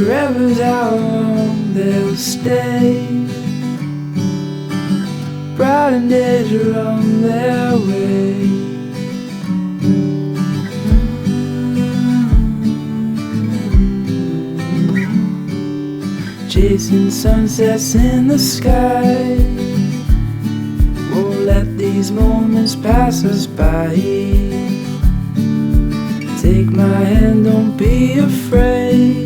Forever's how long they'll stay. Brighter days are on their way. Chasing sunsets in the sky, won't let these moments pass us by. Take my hand, don't be afraid.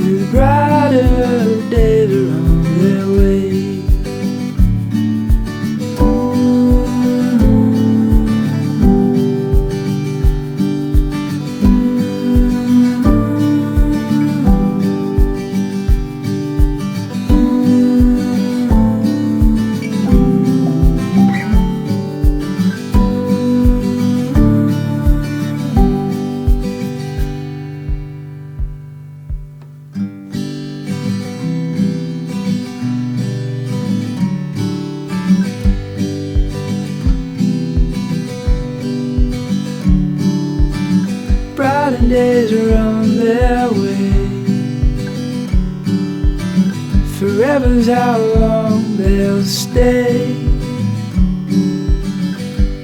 The brighter days are on their way. Brighter days are on their way. Forever's how long they'll stay.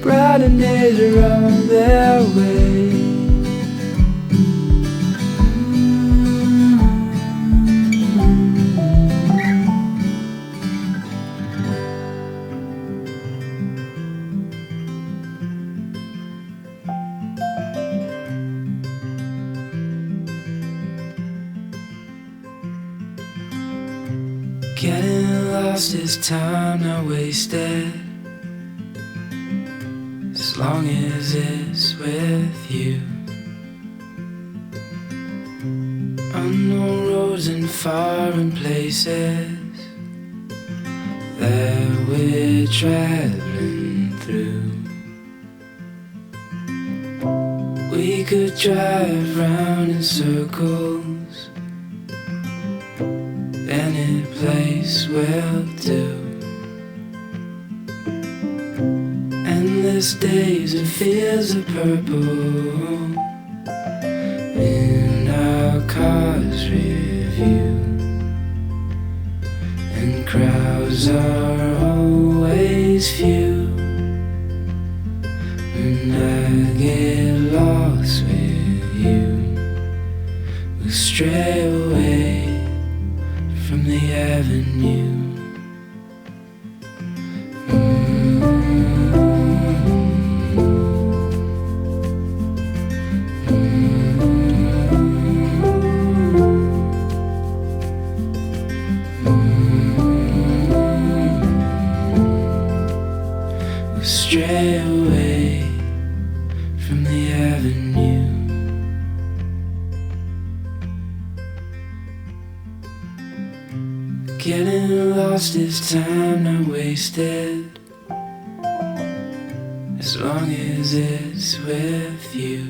Brighter days are on their way. Getting lost is time not wasted, as long as it's with you. Unknown roads and foreign places that we're traveling through. We could drive round in circles, any place will do. Endless days and fields of purple in our car's review. And crowds are always few. When I get lost with you, we'll stray away from the avenue. We'll stray away from the avenue. Getting lost is time not wasted, as long as it's with you.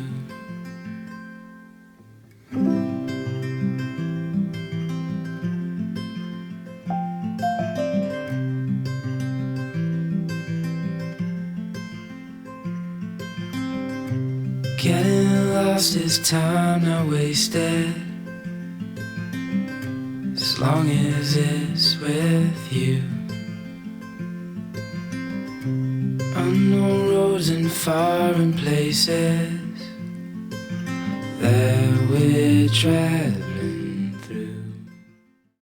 Getting lost is time not wasted, as long as it's with you. Unknown roads and foreign places that we're traveling